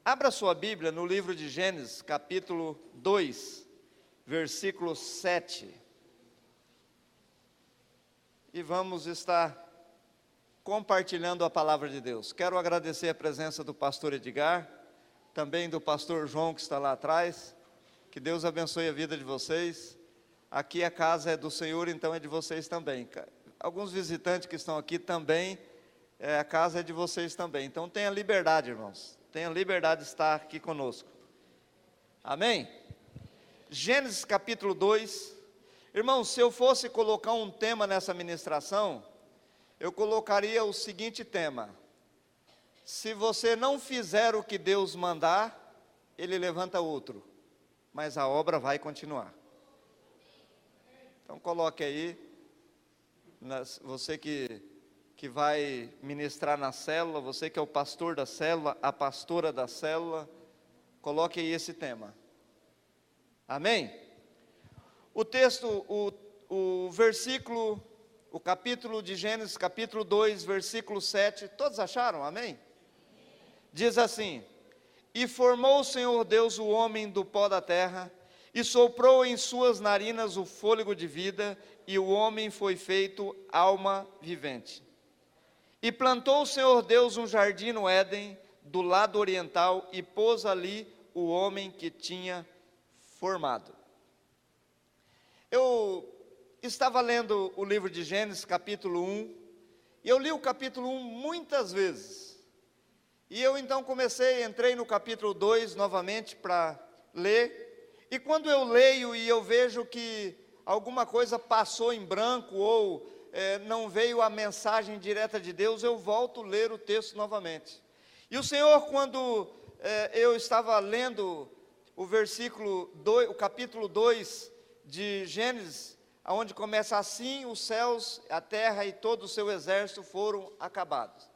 Abra sua Bíblia no livro de Gênesis, capítulo 2, versículo 7. E vamos estar compartilhando a palavra de Deus. Quero agradecer a presença do pastor Edgar, também do pastor João que está lá atrás. Que Deus abençoe a vida de vocês. Aqui a casa é do Senhor, então é de vocês também. Alguns visitantes que estão aqui também, a casa é de vocês também. Então tenha liberdade, irmãos. Tenha liberdade de estar aqui conosco. Amém? Gênesis capítulo 2. Irmãos, se eu fosse colocar um tema nessa ministração, eu colocaria o seguinte tema: se você não fizer o que Deus mandar, Ele levanta outro, mas a obra vai continuar. Então coloque aí, você que vai ministrar na célula, você que é o pastor da célula, a pastora da célula, coloque aí esse tema. Amém? O texto, o versículo, o capítulo de Gênesis, capítulo 2, versículo 7, todos acharam? Amém? Diz assim: e formou o Senhor Deus o homem do pó da terra, e soprou em suas narinas o fôlego de vida, e o homem foi feito alma vivente. E plantou o Senhor Deus um jardim no Éden, do lado oriental, e pôs ali o homem que tinha formado. Eu estava lendo o livro de Gênesis, capítulo 1, e eu li o capítulo 1 muitas vezes. E eu então entrei no capítulo 2 novamente para ler, e quando eu leio e eu vejo que alguma coisa passou em branco, ou não veio a mensagem direta de Deus, eu volto a ler o texto novamente. E o Senhor, quando eu estava lendo o versículo 2, o capítulo 2 de Gênesis, onde começa assim: os céus, a terra e todo o seu exército foram acabados.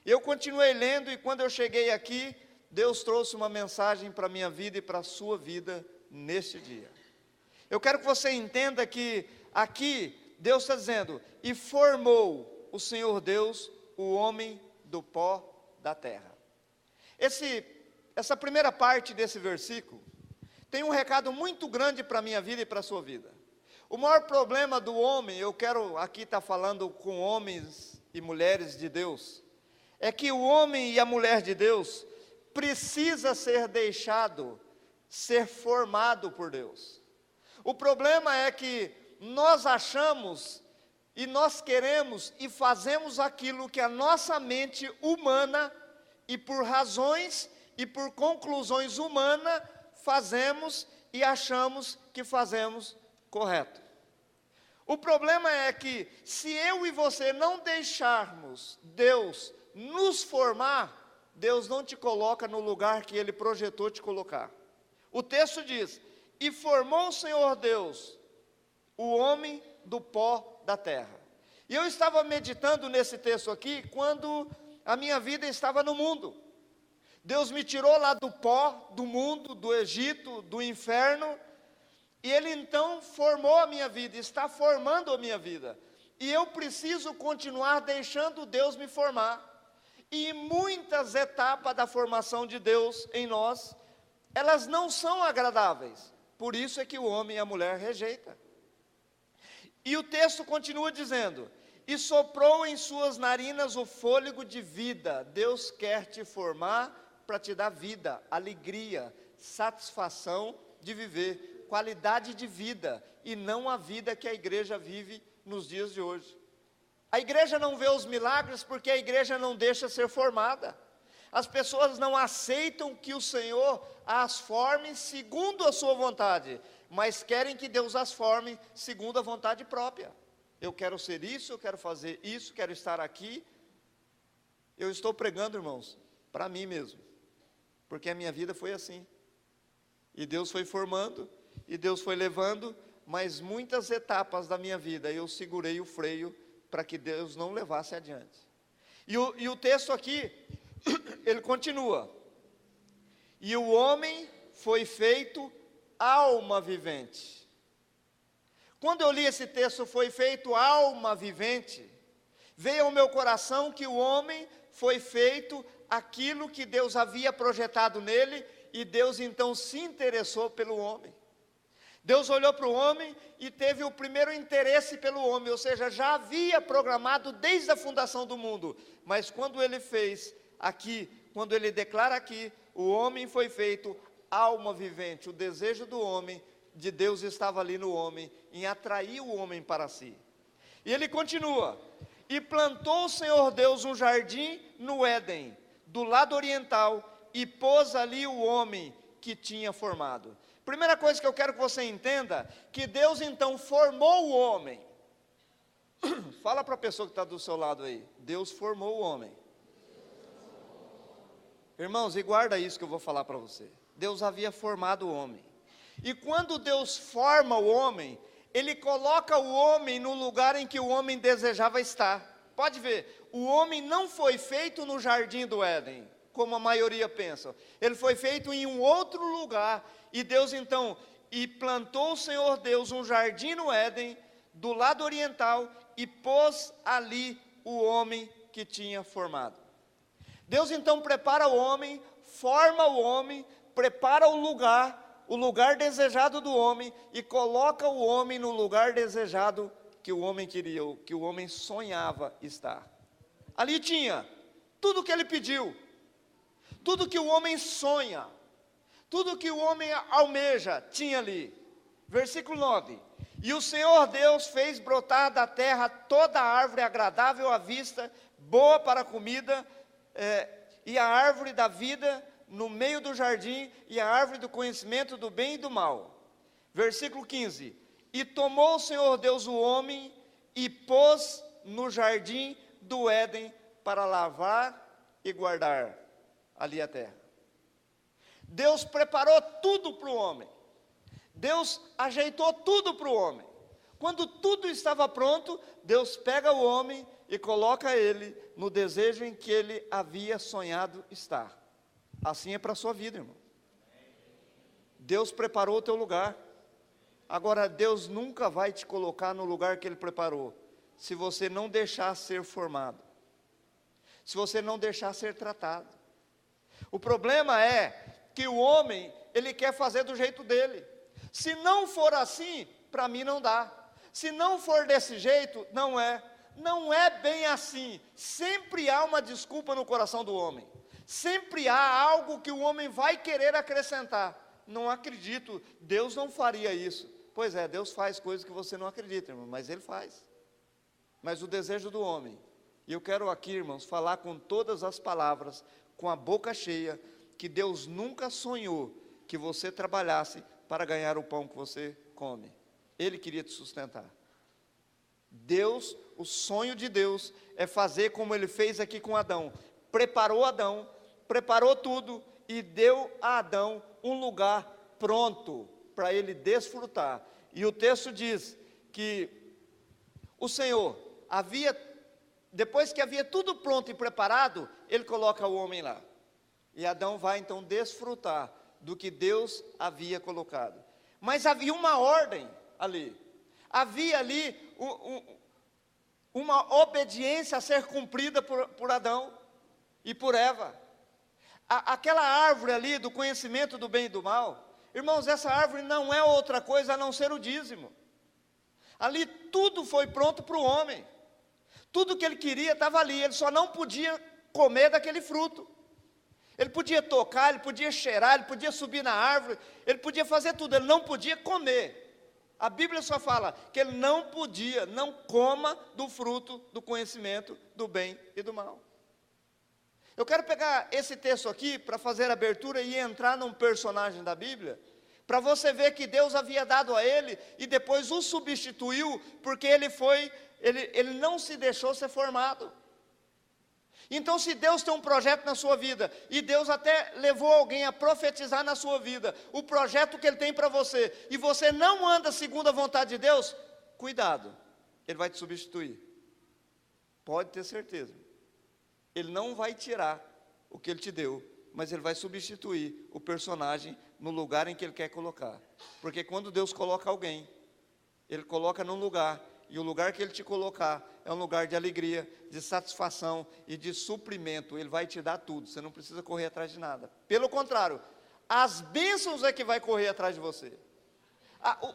Eu continuei lendo, e quando eu cheguei aqui, Deus trouxe uma mensagem para a minha vida e para a sua vida neste dia. Eu quero que você entenda que aqui Deus está dizendo: e formou o Senhor Deus o homem do pó da terra. Essa primeira parte desse versículo tem um recado muito grande para a minha vida e para a sua vida. O maior problema do homem, eu quero aqui estar falando com homens e mulheres de Deus, é que o homem e a mulher de Deus precisa ser deixado ser formado por Deus. O problema é que nós achamos e nós queremos e fazemos aquilo que a nossa mente humana, e por razões e por conclusões humanas, fazemos e achamos que fazemos correto. O problema é que, se eu e você não deixarmos Deus nos formar, Deus não te coloca no lugar que Ele projetou te colocar. O texto diz: e formou o Senhor Deus o homem do pó da terra. E eu estava meditando nesse texto aqui, quando a minha vida estava no mundo. Deus me tirou lá do pó, do mundo, do Egito, do inferno, e Ele então formou a minha vida, está formando a minha vida. E eu preciso continuar deixando Deus me formar. E muitas etapas da formação de Deus em nós, elas não são agradáveis. Por isso é que o homem e a mulher rejeitam. E o texto continua dizendo: e soprou em suas narinas o fôlego de vida. Deus quer te formar para te dar vida, alegria, satisfação de viver, qualidade de vida, e não a vida que a igreja vive nos dias de hoje. A igreja não vê os milagres porque a igreja não deixa ser formada. As pessoas não aceitam que o Senhor as forme segundo a sua vontade, mas querem que Deus as forme segundo a vontade própria. Eu quero ser isso, eu quero fazer isso, quero estar aqui. Eu estou pregando, irmãos, para mim mesmo, porque a minha vida foi assim. E Deus foi formando, e Deus foi levando, mas muitas etapas da minha vida eu segurei o freio para que Deus não levasse adiante. E o texto aqui, ele continua: e o homem foi feito alma vivente. Quando eu li esse texto, foi feito alma vivente, veio ao meu coração que o homem foi feito aquilo que Deus havia projetado nele, e Deus então se interessou pelo homem. Deus olhou para o homem e teve o primeiro interesse pelo homem, ou seja, já havia programado desde a fundação do mundo, mas quando ele fez aqui, quando ele declara aqui, o homem foi feito alma vivente, o desejo do homem, de Deus estava ali no homem, em atrair o homem para si. E ele continua: e plantou o Senhor Deus um jardim no Éden, do lado oriental, e pôs ali o homem que tinha formado. Primeira coisa que eu quero que você entenda, que Deus então formou o homem. Fala para a pessoa que está do seu lado aí, Deus formou o homem. Irmãos, e guarda isso que eu vou falar para você. Deus havia formado o homem. E quando Deus forma o homem, Ele coloca o homem no lugar em que o homem desejava estar. Pode ver, o homem não foi feito no jardim do Éden, como a maioria pensa. Ele foi feito em um outro lugar. E Deus então, e plantou o Senhor Deus um jardim no Éden, do lado oriental, e pôs ali o homem que tinha formado. Deus então prepara o homem, forma o homem, prepara o lugar desejado do homem, e coloca o homem no lugar desejado que o homem queria, que o homem sonhava estar. Ali tinha tudo o que ele pediu, tudo que o homem sonha, tudo que o homem almeja, tinha ali. Versículo 9: e o Senhor Deus fez brotar da terra toda árvore agradável à vista, boa para a comida, e a árvore da vida no meio do jardim, e a árvore do conhecimento do bem e do mal. Versículo 15: e tomou o Senhor Deus o homem, e pôs no jardim do Éden, para lavrar e guardar ali a terra. Deus preparou tudo para o homem. Deus ajeitou tudo para o homem. Quando tudo estava pronto, Deus pega o homem e coloca ele no desejo em que ele havia sonhado estar. Assim é para a sua vida, irmão. Deus preparou o teu lugar. Agora, Deus nunca vai te colocar no lugar que Ele preparou, se você não deixar ser formado, se você não deixar ser tratado. O problema é que o homem, ele quer fazer do jeito dele. Se não for assim, para mim não dá. Se não for desse jeito, não é bem assim. Sempre há uma desculpa no coração do homem. Sempre há algo que o homem vai querer acrescentar. Não acredito, Deus não faria isso. Pois é, Deus faz coisas que você não acredita, irmão, mas Ele faz. Mas o desejo do homem, e eu quero aqui, irmãos, falar com todas as palavras, com a boca cheia, que Deus nunca sonhou que você trabalhasse para ganhar o pão que você come. Ele queria te sustentar. Deus, o sonho de Deus é fazer como Ele fez aqui com Adão. Adão, preparou tudo e deu a Adão um lugar pronto para ele desfrutar. E o texto diz que o Senhor depois que havia tudo pronto e preparado, Ele coloca o homem lá. E Adão vai então desfrutar do que Deus havia colocado. Mas havia uma ordem ali. Havia ali uma obediência a ser cumprida por Adão e por Eva. Aquela árvore ali do conhecimento do bem e do mal, irmãos, essa árvore não é outra coisa a não ser o dízimo. Ali tudo foi pronto para o homem. Tudo que ele queria estava ali, ele só não podia comer daquele fruto. Ele podia tocar, ele podia cheirar, ele podia subir na árvore, ele podia fazer tudo, ele não podia comer. A Bíblia só fala que ele não podia, não coma do fruto do conhecimento do bem e do mal. Eu quero pegar esse texto aqui para fazer a abertura e entrar num personagem da Bíblia, para você ver que Deus havia dado a ele e depois o substituiu, porque ele não se deixou ser formado. Então, se Deus tem um projeto na sua vida, e Deus até levou alguém a profetizar na sua vida, o projeto que Ele tem para você, e você não anda segundo a vontade de Deus, cuidado, Ele vai te substituir. Pode ter certeza. Ele não vai tirar o que Ele te deu, mas Ele vai substituir o personagem no lugar em que Ele quer colocar. Porque quando Deus coloca alguém, Ele coloca num lugar, e o lugar que Ele te colocar é um lugar de alegria, de satisfação e de suprimento. Ele vai te dar tudo, você não precisa correr atrás de nada. Pelo contrário, as bênçãos é que vai correr atrás de você.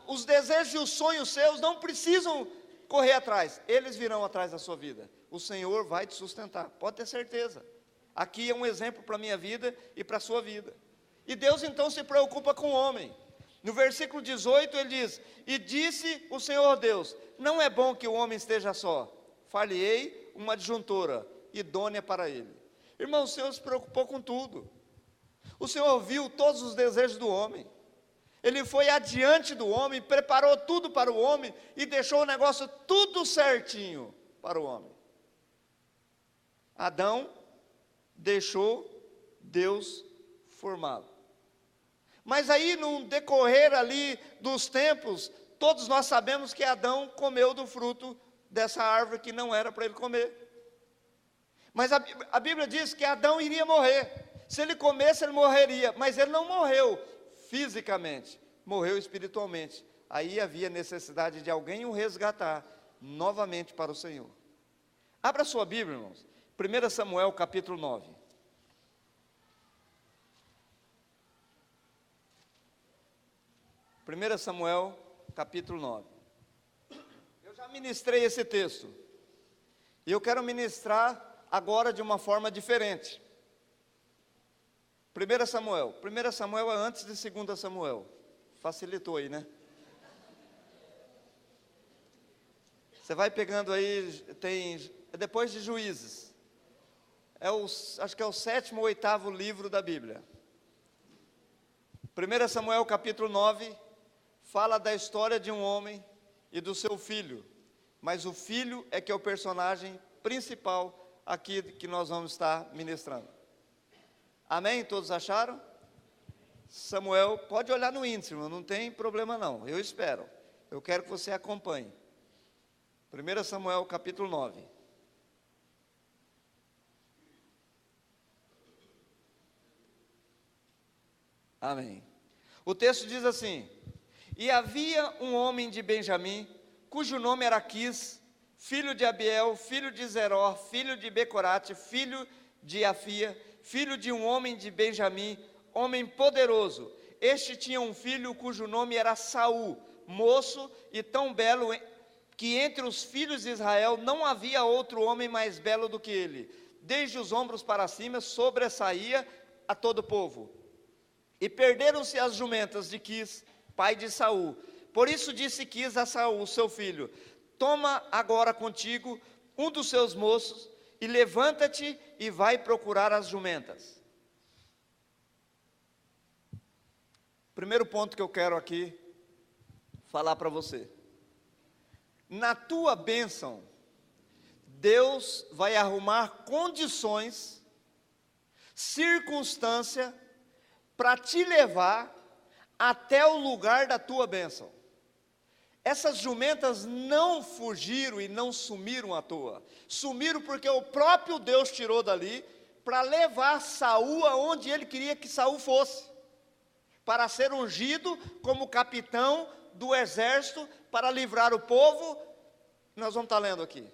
Os desejos e os sonhos seus não precisam correr atrás, eles virão atrás da sua vida. O Senhor vai te sustentar, pode ter certeza. Aqui é um exemplo para a minha vida e para a sua vida. E Deus então se preocupa com o homem. No versículo 18 ele diz: e disse o Senhor Deus, não é bom que o homem esteja só, far-lhe-ei uma adjuntora idônea para ele. Irmão, o Senhor se preocupou com tudo. O Senhor viu todos os desejos do homem. Ele foi adiante do homem, preparou tudo para o homem e deixou o negócio tudo certinho para o homem. Adão deixou Deus formá-lo. Mas aí, no decorrer ali dos tempos, todos nós sabemos que Adão comeu do fruto dessa árvore que não era para ele comer. Mas a Bíblia diz que Adão iria morrer. Se ele comesse, ele morreria. Mas ele não morreu fisicamente, morreu espiritualmente. Aí havia necessidade de alguém o resgatar novamente para o Senhor. Abra sua Bíblia, irmãos. 1 Samuel capítulo 9. 1 Samuel capítulo 9. Eu já ministrei esse texto, e eu quero ministrar agora de uma forma diferente. 1 Samuel é antes de 2 Samuel, facilitou aí, né? Você vai pegando aí, é depois de Juízes, acho que é o 7º ou 8º livro da Bíblia. 1 Samuel capítulo 9, fala da história de um homem e do seu filho, mas o filho é que é o personagem principal aqui que nós vamos estar ministrando. Amém? Todos acharam? Samuel, pode olhar no índice, não tem problema não, eu espero. Eu quero que você acompanhe. 1 Samuel capítulo 9. Amém. O texto diz assim: e havia um homem de Benjamim, cujo nome era Quis, filho de Abiel, filho de Zeror, filho de Becorate, filho de Afia, filho de um homem de Benjamim, homem poderoso. Este tinha um filho cujo nome era Saul, moço e tão belo que entre os filhos de Israel não havia outro homem mais belo do que ele. Desde os ombros para cima sobressaía a todo o povo. E perderam-se as jumentas de Quis, pai de Saul. Por isso disse Quis a Saul, seu filho: toma agora contigo um dos seus moços e levanta-te e vai procurar as jumentas. Primeiro ponto que eu quero aqui falar para você: na tua bênção, Deus vai arrumar condições, circunstância, para te levar até o lugar da tua bênção. Essas jumentas não fugiram e não sumiram à toa. Sumiram porque o próprio Deus tirou dali para levar Saul aonde ele queria que Saul fosse, para ser ungido como capitão do exército para livrar o povo. Nós vamos estar lendo aqui.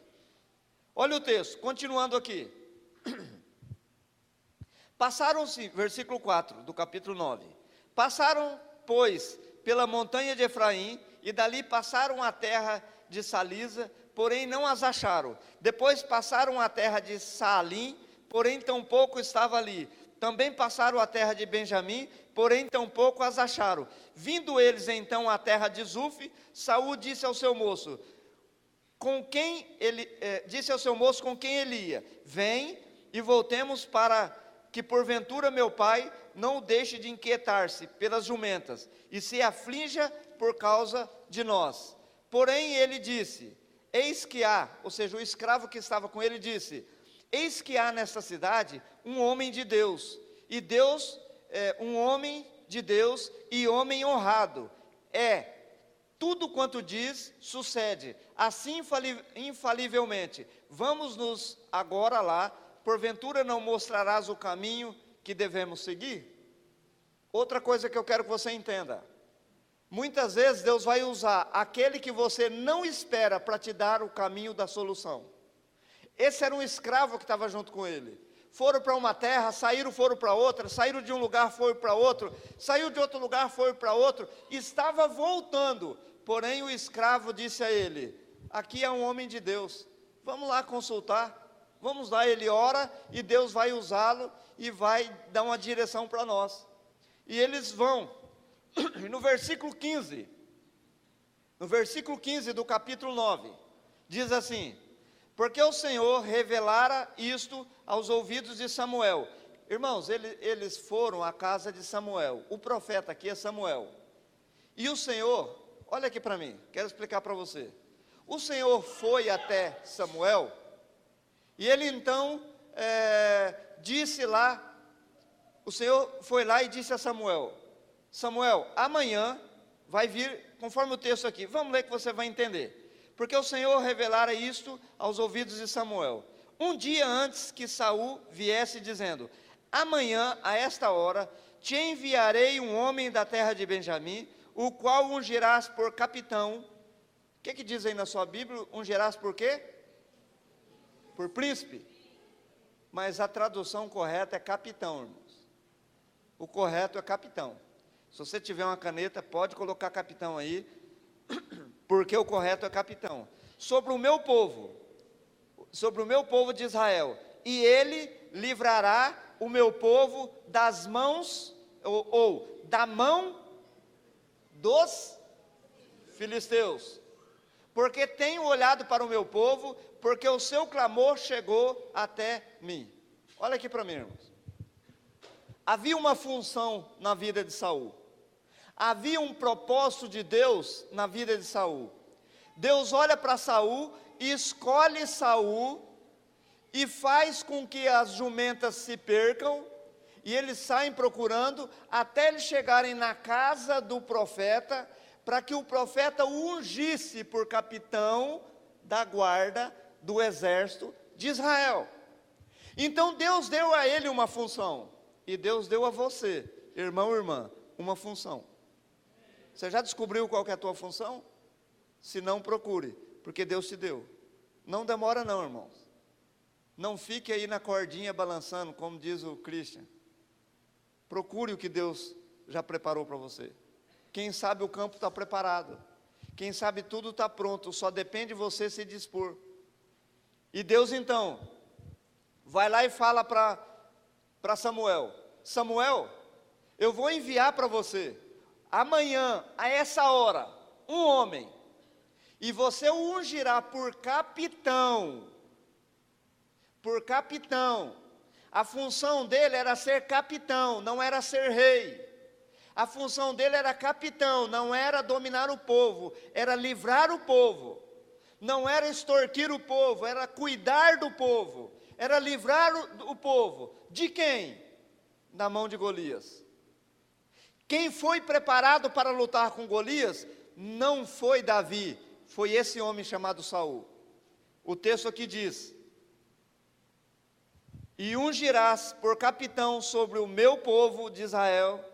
Olha o texto, continuando aqui. Passaram-se, versículo 4 do capítulo 9. Passaram, pois, pela montanha de Efraim, e dali passaram a terra de Salisa, porém não as acharam. Depois passaram a terra de Saalim, porém tampouco estava ali. Também passaram a terra de Benjamim, porém tampouco as acharam. Vindo eles então à terra de Zuf, Saul disse ao seu moço, com quem ele ia: vem e voltemos, para que porventura meu pai não o deixe de inquietar-se pelas jumentas, e se aflinja por causa de nós. Porém ele disse: eis que há, ou seja, o escravo que estava com ele disse: eis que há nesta cidade um homem de Deus, e Deus, um homem de Deus e homem honrado. Tudo quanto diz, sucede, assim infalivelmente. Vamos-nos agora lá, porventura não mostrarás o caminho que devemos seguir? Outra coisa que eu quero que você entenda: muitas vezes Deus vai usar aquele que você não espera para te dar o caminho da solução. Esse era um escravo que estava junto com ele. Foram para uma terra, saíram, foram para outra, saíram de um lugar, foram para outro, saiu de outro lugar, foram para outro, estava voltando. Porém o escravo disse a ele: aqui é um homem de Deus, vamos lá consultar, vamos lá. Ele ora e Deus vai usá-lo e vai dar uma direção para nós. E eles vão. E no versículo 15 do capítulo 9, diz assim: porque o Senhor revelara isto aos ouvidos de Samuel. Irmãos, eles foram à casa de Samuel, o profeta aqui é Samuel, e o Senhor, olha aqui para mim, quero explicar para você. O Senhor foi até Samuel, e ele então disse lá, o Senhor foi lá e disse a Samuel: Samuel, amanhã vai vir, conforme o texto aqui, vamos ler que você vai entender. Porque o Senhor revelara isto aos ouvidos de Samuel, um dia antes que Saul viesse, dizendo: amanhã, a esta hora, te enviarei um homem da terra de Benjamim, o qual ungirás por capitão. O que diz aí na sua Bíblia? Ungirás por quê? Por príncipe. Mas a tradução correta é capitão, irmãos. O correto é capitão. Se você tiver uma caneta, pode colocar capitão aí, porque o correto é capitão. Sobre o meu povo de Israel, e ele livrará o meu povo das mãos, ou da mão dos filisteus, porque tenho olhado para o meu povo, porque o seu clamor chegou até mim. Olha aqui para mim, irmãos. Havia uma função na vida de Saul. Havia um propósito de Deus na vida de Saul. Deus olha para Saul e escolhe Saul e faz com que as jumentas se percam e eles saem procurando até eles chegarem na casa do profeta, para que o profeta o ungisse por capitão da guarda do exército de Israel. Então Deus deu a ele uma função, e Deus deu a você, irmão e irmã, uma função. Você já descobriu qual que é a tua função? Se não, procure, porque Deus te deu. Não demora não, irmãos. Não fique aí na cordinha balançando, como diz o Christian. Procure o que Deus já preparou para você. Quem sabe o campo está preparado. Quem sabe tudo está pronto, só depende de você se dispor. E Deus então vai lá e fala para Samuel: Samuel, eu vou enviar para você, amanhã, a essa hora, um homem, e você o ungirá por capitão. Por capitão. A função dele era ser capitão, não era ser rei. A função dele era capitão, não era dominar o povo, era livrar o povo. Não era extorquir o povo, era cuidar do povo, era livrar o povo. De quem? Da mão de Golias. Quem foi preparado para lutar com Golias não foi Davi, foi esse homem chamado Saul. O texto aqui diz: e ungirás por capitão sobre o meu povo de Israel,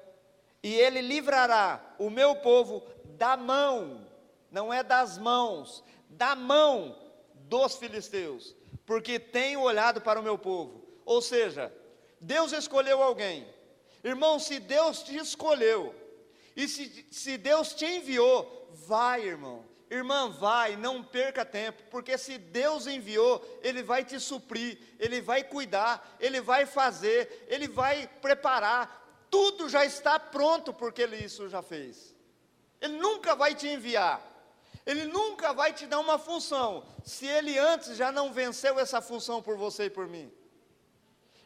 e ele livrará o meu povo da mão, não é das mãos, da mão dos filisteus, porque tenho olhado para o meu povo. Ou seja, Deus escolheu alguém. Irmão, se Deus te escolheu, e se Deus te enviou, vai, irmão. Irmã, vai, não perca tempo, porque se Deus enviou, Ele vai te suprir, Ele vai cuidar, Ele vai fazer, Ele vai preparar, tudo já está pronto, porque Ele isso já fez. Ele nunca vai te enviar, Ele nunca vai te dar uma função, se Ele antes já não venceu essa função por você e por mim.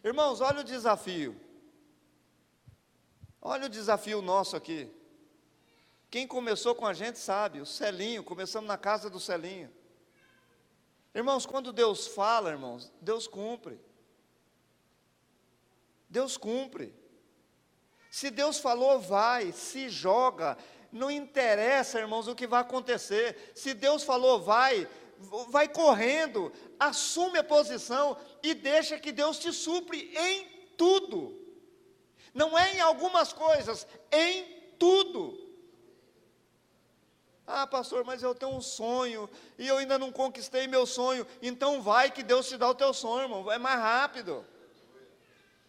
Irmãos, olha o desafio nosso aqui. Quem começou com a gente sabe, o Celinho, começamos na casa do Celinho. Irmãos, quando Deus fala, irmãos, Deus cumpre. Deus cumpre. Se Deus falou, vai, se joga, não interessa, irmãos, o que vai acontecer. Se Deus falou, vai correndo, assume a posição e deixa que Deus te supre em tudo. Não é em algumas coisas, em tudo. Ah, pastor, mas eu tenho um sonho, e eu ainda não conquistei meu sonho. Então vai que Deus te dá o teu sonho, irmão, vai mais rápido.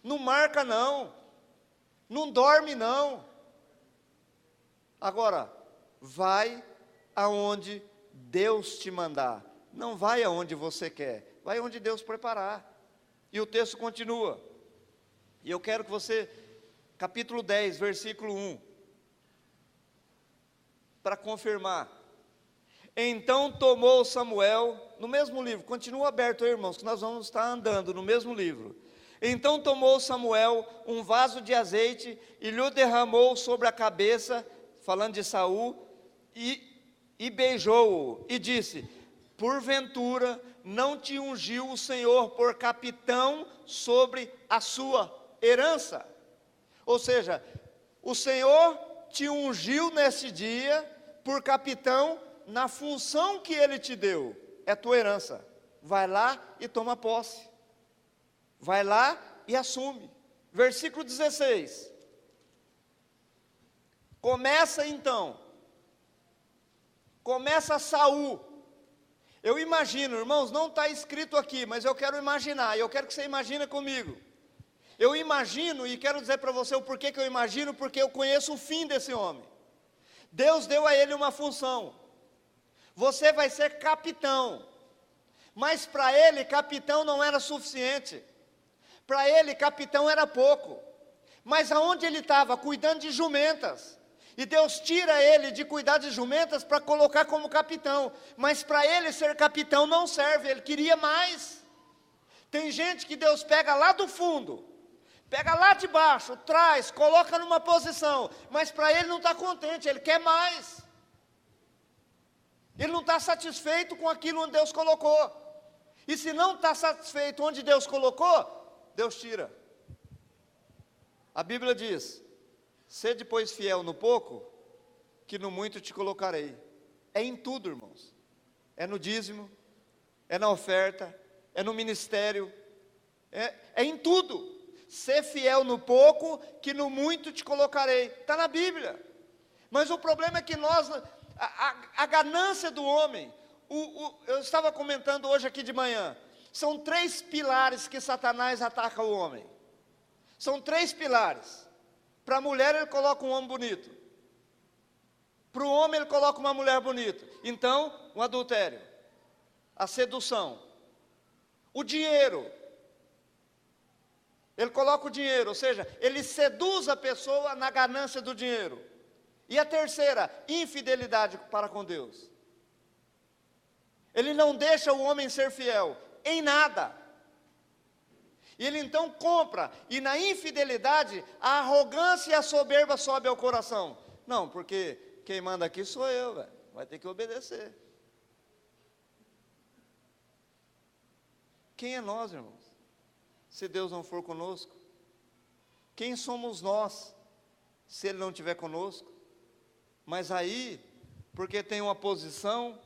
Não marca não, não dorme não. Agora, vai aonde Deus te mandar, não vai aonde você quer, vai onde Deus preparar. E o texto continua, e eu quero que você, capítulo 10, versículo 1, para confirmar. Então tomou Samuel, no mesmo livro, continua aberto aí, irmãos, que nós vamos estar andando no mesmo livro. Então tomou Samuel um vaso de azeite e lhe derramou sobre a cabeça, falando de Saul, e beijou-o, e disse: porventura não te ungiu o Senhor por capitão sobre a sua herança? Ou seja, o Senhor te ungiu nesse dia por capitão na função que Ele te deu, é tua herança. Vai lá e toma posse, vai lá e assume. Versículo 16, começa Saul. Eu imagino, irmãos, não está escrito aqui, mas eu quero imaginar, e eu quero que você imagine comigo. Eu imagino, e quero dizer para você o porquê que eu imagino, porque eu conheço o fim desse homem. Deus deu a ele uma função, você vai ser capitão, mas para ele capitão não era suficiente, para ele capitão era pouco, mas aonde ele estava? Cuidando de jumentas, e Deus tira ele de cuidar de jumentas para colocar como capitão, mas para ele ser capitão não serve, ele queria mais. Tem gente que Deus pega lá do fundo, pega lá de baixo, traz, coloca numa posição, mas para ele não está contente, ele quer mais. Ele não está satisfeito com aquilo onde Deus colocou. E se não está satisfeito onde Deus colocou, Deus tira. A Bíblia diz: sede, pois, fiel no pouco, que no muito te colocarei. É em tudo, irmãos. É no dízimo, é na oferta, é no ministério, é em tudo. Ser fiel no pouco, que no muito te colocarei. Está na Bíblia. Mas o problema é que a ganância do homem, eu estava comentando hoje aqui de manhã, são 3 pilares que Satanás ataca o homem. São 3 pilares. Para a mulher ele coloca um homem bonito, para o homem ele coloca uma mulher bonita. Então, o adultério, a sedução, o dinheiro. Ele coloca o dinheiro, ou seja, ele seduz a pessoa na ganância do dinheiro. E a terceira, infidelidade para com Deus. Ele não deixa o homem ser fiel em nada. E ele então compra, e na infidelidade, a arrogância e a soberba sobe ao coração. Não, porque quem manda aqui sou eu, velho. Vai ter que obedecer. Quem é nós, irmãos? Se Deus não for conosco? Quem somos nós, se Ele não estiver conosco? Mas aí, porque tem uma posição,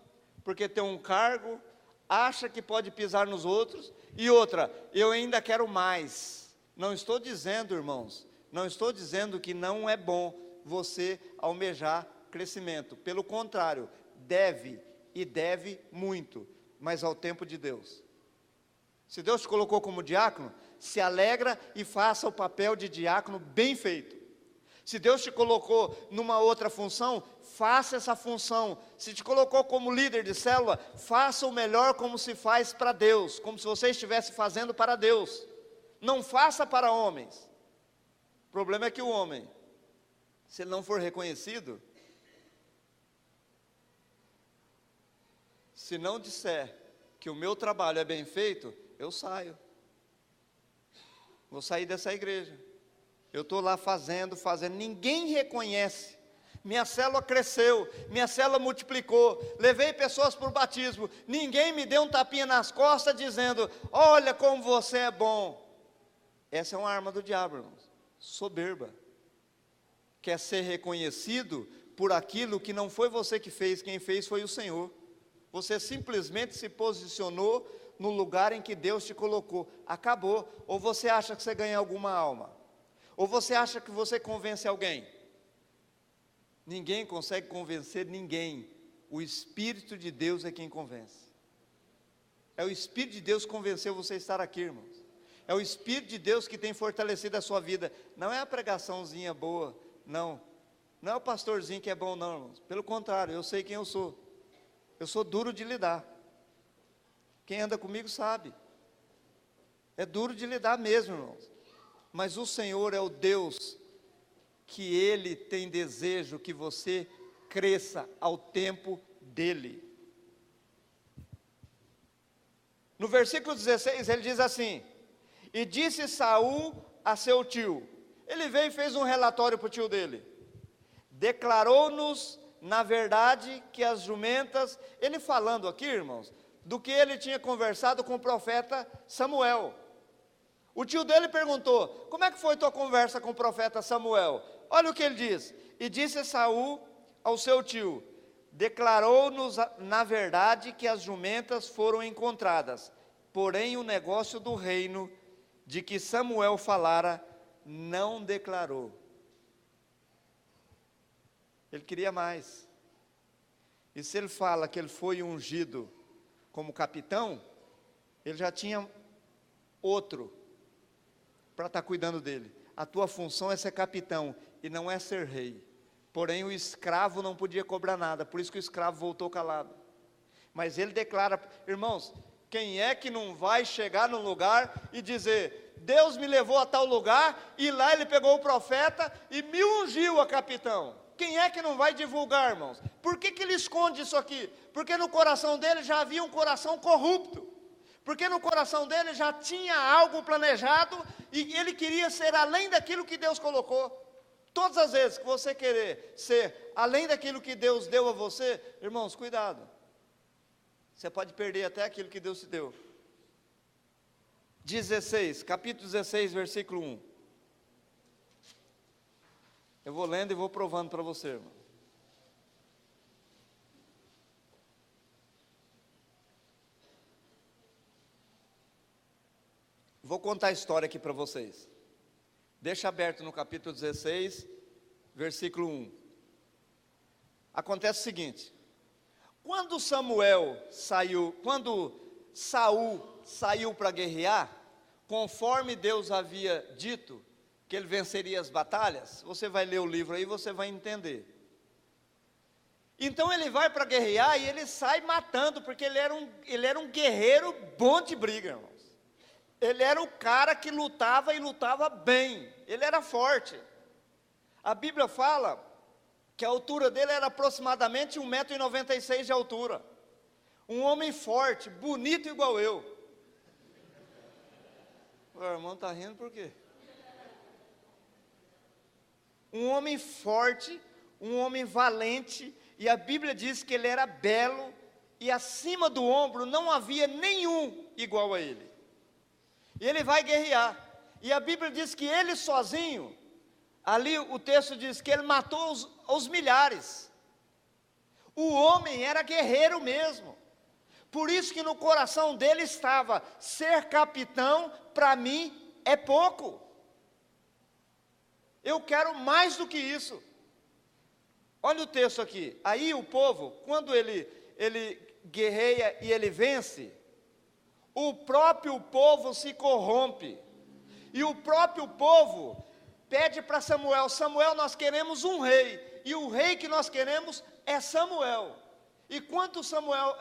porque tem um cargo, acha que pode pisar nos outros. E outra, eu ainda quero mais. Não estou dizendo, irmãos, não estou dizendo que não é bom você almejar crescimento. Pelo contrário, deve, e deve muito, mas ao tempo de Deus. Se Deus te colocou como diácono, se alegra e faça o papel de diácono bem feito. Se Deus te colocou numa outra função, faça essa função. Se te colocou como líder de célula, faça o melhor como se faz para Deus, como se você estivesse fazendo para Deus. Não faça para homens. O problema é que o homem, se ele não for reconhecido, se não disser que o meu trabalho é bem feito, eu saio. Vou sair dessa igreja. Eu estou lá fazendo, ninguém reconhece. Minha célula cresceu, minha célula multiplicou, levei pessoas para o batismo, ninguém me deu um tapinha nas costas dizendo: olha como você é bom. Essa é uma arma do diabo, irmãos. Soberba. Quer ser reconhecido por aquilo que não foi você que fez, quem fez foi o Senhor. Você simplesmente se posicionou no lugar em que Deus te colocou. Acabou. Ou você acha que você ganha alguma alma? Ou você acha que você convence alguém? Ninguém consegue convencer ninguém. O Espírito de Deus é quem convence. É o Espírito de Deus que convenceu você a estar aqui, irmãos. É o Espírito de Deus que tem fortalecido a sua vida. Não é a pregaçãozinha boa, não. Não é o pastorzinho que é bom, não, irmãos. Pelo contrário, eu sei quem eu sou. Eu sou duro de lidar. Quem anda comigo sabe. É duro de lidar mesmo, irmãos. Mas o Senhor é o Deus que Ele tem desejo que você cresça ao tempo dEle. No versículo 16 ele diz assim: e disse Saul a seu tio. Ele veio e fez um relatório para o tio dele. Declarou-nos, na verdade, que as jumentas, ele falando aqui, irmãos, do que ele tinha conversado com o profeta Samuel. O tio dele perguntou: como é que foi tua conversa com o profeta Samuel? Olha o que ele diz: e disse Saul ao seu tio: declarou-nos na verdade que as jumentas foram encontradas, porém o negócio do reino de que Samuel falara não declarou. Ele queria mais. E se ele fala que ele foi ungido como capitão, ele já tinha outro para estar cuidando dele. A tua função é ser capitão e não é ser rei. Porém o escravo não podia cobrar nada, por isso que o escravo voltou calado. Mas ele declara, irmãos, quem é que não vai chegar num lugar e dizer: Deus me levou a tal lugar, e lá ele pegou o profeta e me ungiu a capitão? Quem é que não vai divulgar, irmãos? Por que ele esconde isso aqui? Porque no coração dele já havia um coração corrupto. Porque no coração dele já tinha algo planejado, e ele queria ser além daquilo que Deus colocou. Todas as vezes que você querer ser além daquilo que Deus deu a você, irmãos, cuidado. Você pode perder até aquilo que Deus te deu. 16, capítulo 16, versículo 1. Eu vou lendo e vou provando para você, irmão. Vou contar a história aqui para vocês. Deixa aberto no capítulo 16, versículo 1. Acontece o seguinte: quando Saul saiu para guerrear, conforme Deus havia dito que ele venceria as batalhas, você vai ler o livro aí, você vai entender. Então ele vai para guerrear e ele sai matando, porque ele era um guerreiro bom de briga, irmãos. Ele era o cara que lutava e lutava bem, ele era forte. A Bíblia fala que a altura dele era aproximadamente 1,96 m de altura. Um homem forte, bonito igual eu. O irmão está rindo por quê? Um homem forte, um homem valente, e a Bíblia diz que ele era belo, e acima do ombro não havia nenhum igual a ele. E ele vai guerrear, e a Bíblia diz que ele sozinho, ali o texto diz que ele matou os milhares. O homem era guerreiro mesmo. Por isso que no coração dele estava: ser capitão para mim é pouco. Eu quero mais do que isso. Olha o texto aqui. Aí o povo, quando ele guerreia e ele vence, o próprio povo se corrompe. E o próprio povo pede para Samuel: Samuel, nós queremos um rei. E o rei que nós queremos é Samuel. E quando Samuel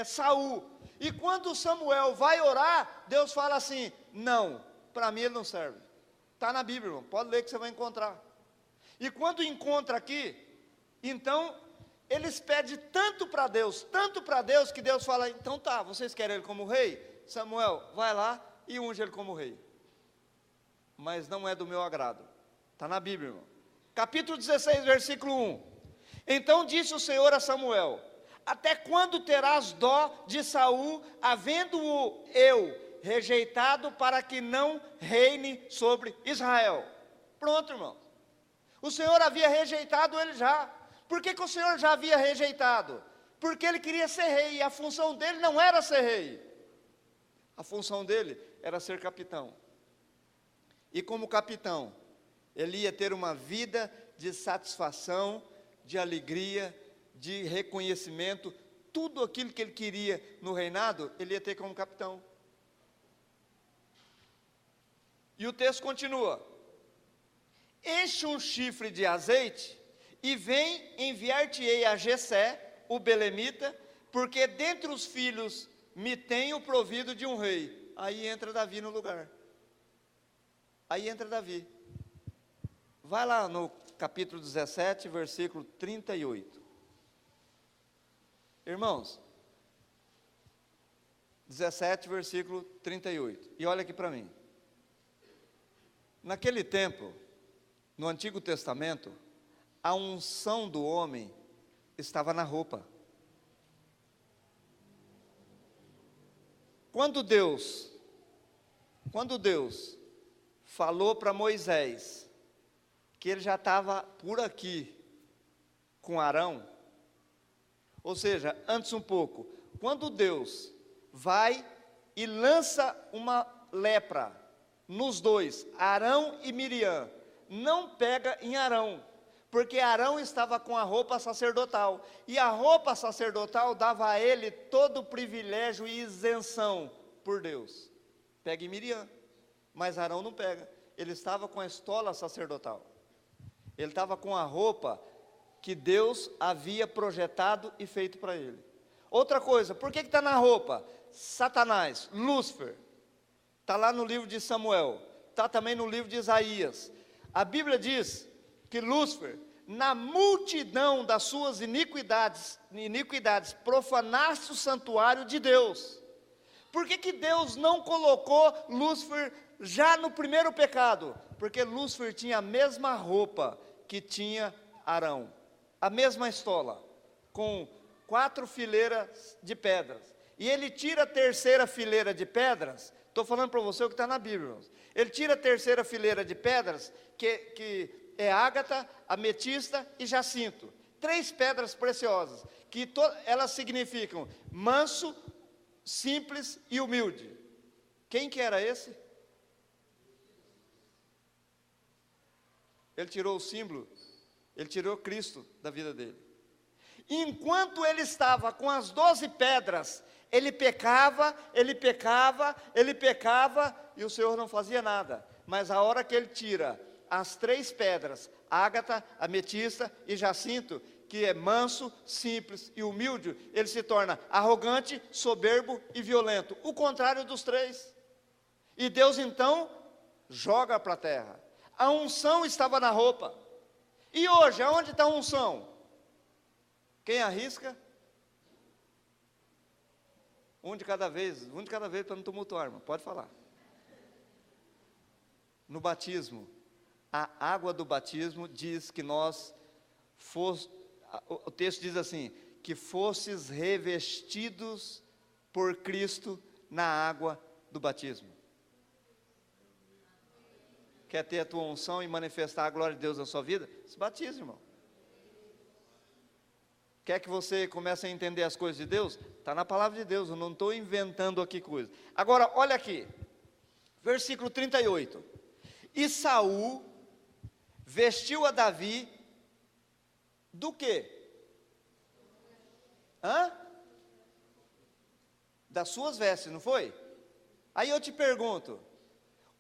Saul, e quando Samuel vai orar, Deus fala assim: não, para mim ele não serve. Está na Bíblia, irmão, pode ler que você vai encontrar. E quando encontra aqui, então eles pedem tanto para Deus, que Deus fala: então tá, vocês querem ele como rei? Samuel, vai lá e unge ele como rei. Mas não é do meu agrado. Está na Bíblia, irmão. Capítulo 16, versículo 1. Então disse o Senhor a Samuel: até quando terás dó de Saul, havendo-o eu rejeitado, para que não reine sobre Israel? Pronto, irmão. O Senhor havia rejeitado ele já. Por que o Senhor já havia rejeitado? Porque ele queria ser rei, e a função dele não era ser rei. A função dele era ser capitão. E como capitão, Ele ia ter uma vida de satisfação, de alegria, de reconhecimento. Tudo aquilo que ele queria no reinado, ele ia ter como capitão. E o texto continua: enche um chifre de azeite e vem enviar-te-ei a Jessé, o belemita, porque dentre os filhos me tenho provido de um rei. Aí entra Davi no lugar. Aí entra Davi. Vai lá no capítulo 17, versículo 38. Irmãos, 17, versículo 38. E olha aqui para mim. Naquele tempo, no Antigo Testamento, a unção do homem estava na roupa. Quando Deus falou para Moisés que ele já estava por aqui com Arão, ou seja, antes um pouco, quando Deus vai e lança uma lepra nos dois, Arão e Miriam, não pega em Arão, porque Arão estava com a roupa sacerdotal, e a roupa sacerdotal dava a ele todo o privilégio e isenção por Deus. Pega em Miriam, mas Arão não pega, ele estava com a estola sacerdotal, ele estava com a roupa que Deus havia projetado e feito para ele. Outra coisa, por que está na roupa? Satanás, Lúcifer, está lá no livro de Samuel, está também no livro de Isaías. A Bíblia diz que Lúcifer, na multidão das suas iniquidades, profanaste o santuário de Deus. Por que Deus não colocou Lúcifer já no primeiro pecado? Porque Lúcifer tinha a mesma roupa que tinha Arão, a mesma estola, com 4 fileiras de pedras, e ele tira a terceira fileira de pedras. Estou falando para você o que está na Bíblia, irmãos. Ele tira a terceira fileira de pedras, que é ágata, ametista e jacinto, 3 pedras preciosas, que elas significam manso, simples e humilde. Quem que era esse? Ele tirou o símbolo, ele tirou Cristo da vida dele. Enquanto ele estava com as 12 pedras, ele pecava, e o Senhor não fazia nada. Mas a hora que ele tira as 3 pedras, ágata, ametista e jacinto, que é manso, simples e humilde, ele se torna arrogante, soberbo e violento, o contrário dos 3. E Deus então joga para a terra. A unção estava na roupa. E hoje, aonde está a unção? Quem arrisca? Um de cada vez para não tumultuar, irmão. Pode falar. No batismo, a água do batismo diz que o texto diz assim, que fostes revestidos por Cristo na água do batismo. Quer ter a tua unção e manifestar a glória de Deus na sua vida? Se batize, irmão. Quer que você comece a entender as coisas de Deus? Está na palavra de Deus, eu não estou inventando aqui coisas. Agora, olha aqui, versículo 38. E Saul vestiu a Davi do quê? Das suas vestes, não foi? Aí eu te pergunto,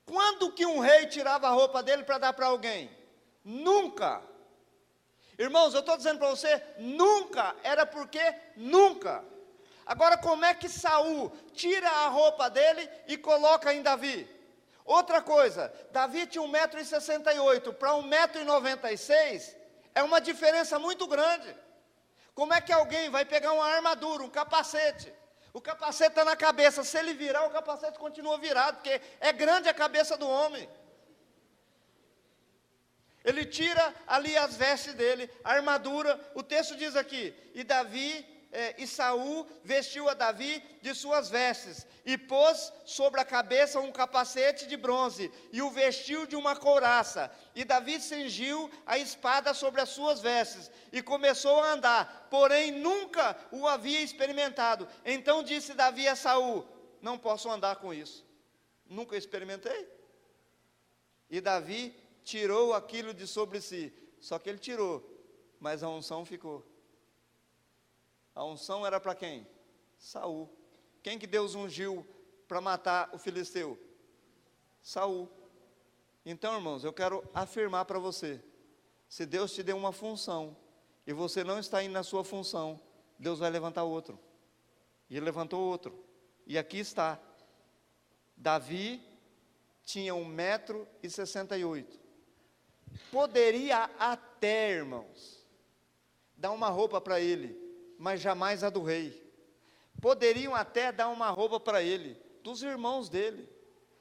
quando que um rei tirava a roupa dele para dar para alguém? Nunca. Irmãos, eu estou dizendo para você, nunca, era porque nunca. Agora, como é que Saul tira a roupa dele e coloca em Davi? Outra coisa, Davi tinha 1,68 m para 1,96 m, é uma diferença muito grande. Como é que alguém vai pegar uma armadura, um capacete? O capacete está na cabeça, se ele virar, o capacete continua virado, porque é grande a cabeça do homem. Ele tira ali as vestes dele, a armadura, o texto diz aqui, e Saul vestiu a Davi de suas vestes, e pôs sobre a cabeça um capacete de bronze, e o vestiu de uma couraça, e Davi cingiu a espada sobre as suas vestes, e começou a andar, porém nunca o havia experimentado. Então disse Davi a Saul, não posso andar com isso, nunca experimentei. E Davi tirou aquilo de sobre si. Só que ele tirou, mas a unção ficou. A unção era para quem? Saul. Quem que Deus ungiu para matar o filisteu? Saul. Então, irmãos, eu quero afirmar para você, se Deus te deu uma função, e você não está indo na sua função, Deus vai levantar outro. E ele levantou outro. E aqui está. Davi tinha 1,68 m. Poderia até, irmãos, dar uma roupa para ele, mas jamais a do rei. Poderiam até dar uma roupa para ele, dos irmãos dele.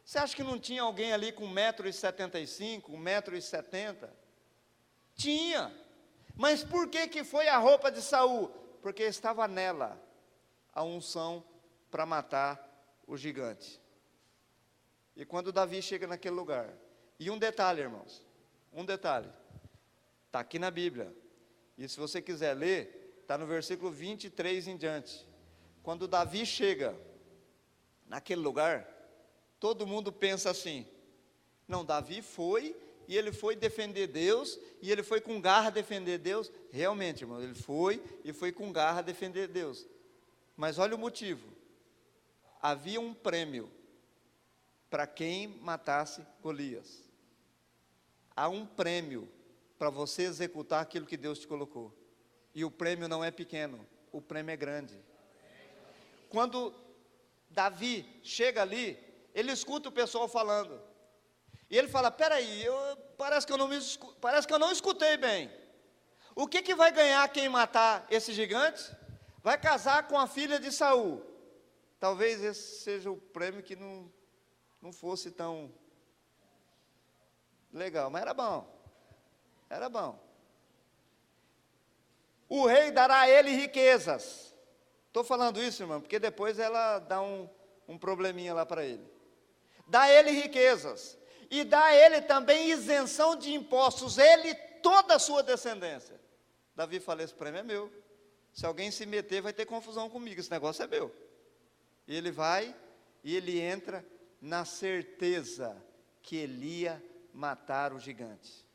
Você acha que não tinha alguém ali com 1,75 m, 1,70 m? Tinha. Mas por que foi a roupa de Saul? Porque estava nela a unção para matar o gigante. E quando Davi chega naquele lugar, e um detalhe, irmãos, está aqui na Bíblia, e se você quiser ler, está no versículo 23 em diante. Quando Davi chega naquele lugar, todo mundo pensa assim, não, Davi foi, e ele foi defender Deus, e ele foi com garra defender Deus. Realmente, irmão, ele foi, e foi com garra defender Deus. Mas olha o motivo, havia um prêmio, para quem matasse Golias. Há um prêmio, para você executar aquilo que Deus te colocou, e o prêmio não é pequeno, o prêmio é grande. Quando Davi chega ali, ele escuta o pessoal falando, e ele fala, peraí, parece que eu não escutei bem, o que vai ganhar quem matar esse gigante? Vai casar com a filha de Saul. Talvez esse seja o prêmio que não fosse tão legal, mas era bom. O rei dará a ele riquezas. Estou falando isso, irmão, porque depois ela dá um probleminha lá para ele. Dá a ele riquezas, e dá a ele também isenção de impostos, ele e toda a sua descendência. Davi fala, esse prêmio é meu, se alguém se meter vai ter confusão comigo, esse negócio é meu. E ele vai, e ele entra na certeza que ele ia matar o gigante.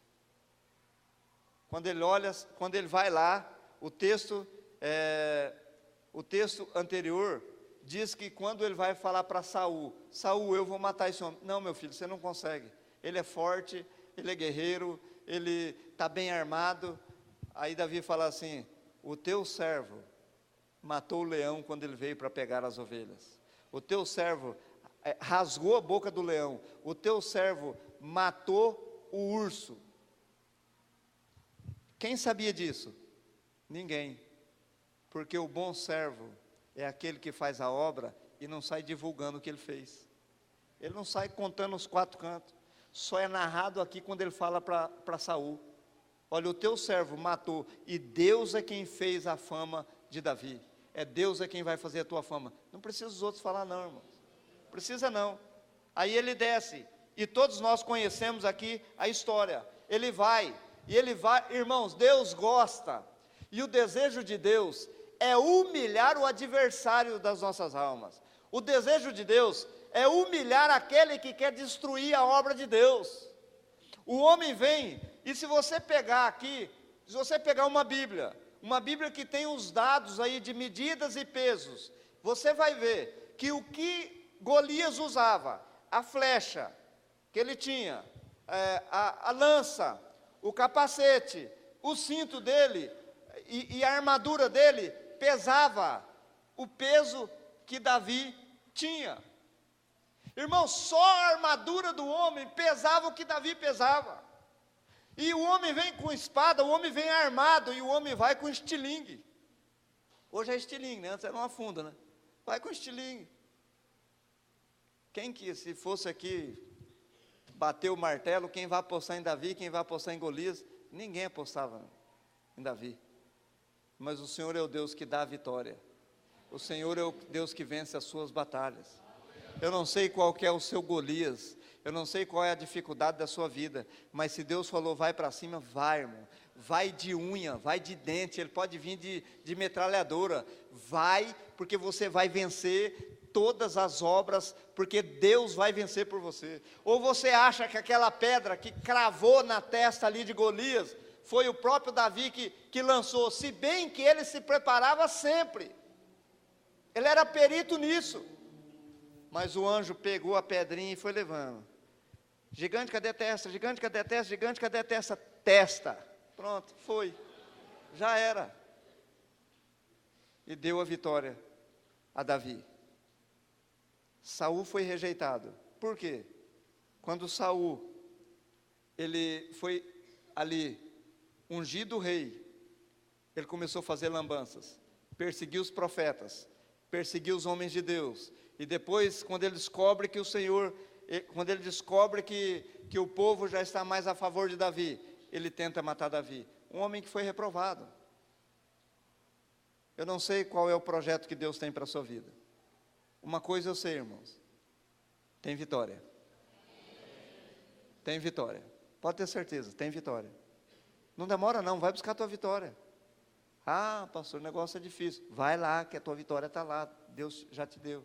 Quando ele vai lá, o texto anterior diz que quando ele vai falar para Saul, eu vou matar esse homem. Não, meu filho, você não consegue. Ele é forte, ele é guerreiro, ele está bem armado. Aí Davi fala assim, o teu servo matou o leão quando ele veio para pegar as ovelhas. O teu servo rasgou a boca do leão. O teu servo matou o urso. Quem sabia disso? Ninguém. Porque o bom servo é aquele que faz a obra e não sai divulgando o que ele fez. Ele não sai contando os quatro cantos. Só é narrado aqui quando ele fala para Saul. Olha, o teu servo matou, e Deus é quem fez a fama de Davi. É Deus é quem vai fazer a tua fama. Não precisa os outros falar não, irmãos. Precisa não. Aí ele desce, e todos nós conhecemos aqui a história. Ele vai, irmãos, Deus gosta, e o desejo de Deus é humilhar o adversário das nossas almas. O desejo de Deus é humilhar aquele que quer destruir a obra de Deus. O homem vem, e se você pegar aqui, se você pegar uma Bíblia que tem os dados aí de medidas e pesos, você vai ver que o que Golias usava, a flecha que ele tinha, a lança, o capacete, o cinto dele e a armadura dele, pesava o peso que Davi tinha. Irmão, só a armadura do homem pesava o que Davi pesava. E o homem vem com espada, o homem vem armado, e o homem vai com estilingue. Hoje é estilingue, né? Antes era uma funda, né? Vai com estilingue. Quem que, se fosse aqui, bater o martelo, quem vai apostar em Davi, quem vai apostar em Golias? Ninguém apostava em Davi. Mas o Senhor é o Deus que dá a vitória. O Senhor é o Deus que vence as suas batalhas. Eu não sei qual que é o seu Golias, eu não sei qual é a dificuldade da sua vida, mas se Deus falou vai para cima, vai, irmão. Vai de unha, vai de dente, ele pode vir de metralhadora. Vai, porque você vai vencer todas as obras, porque Deus vai vencer por você. Ou você acha que aquela pedra que cravou na testa ali de Golias, foi o próprio Davi que lançou, se bem que ele se preparava sempre, ele era perito nisso, mas o anjo pegou a pedrinha e foi levando. Gigante, cadê a testa? Gigante, cadê a testa? Gigante, cadê a testa? Testa. Pronto, foi. Já era. E deu a vitória a Davi. Saul foi rejeitado. Por quê? Quando Saul, ele foi ali, ungido rei, ele começou a fazer lambanças, perseguiu os profetas, perseguiu os homens de Deus, e depois, quando ele descobre que o Senhor, quando ele descobre que o povo já está mais a favor de Davi, ele tenta matar Davi, um homem que foi reprovado. Eu não sei qual é o projeto que Deus tem para a sua vida. Uma coisa eu sei, irmãos, tem vitória. Tem vitória, pode ter certeza, tem vitória. Não demora não, vai buscar a tua vitória. Ah, pastor, o negócio é difícil. Vai lá, que a tua vitória está lá, Deus já te deu.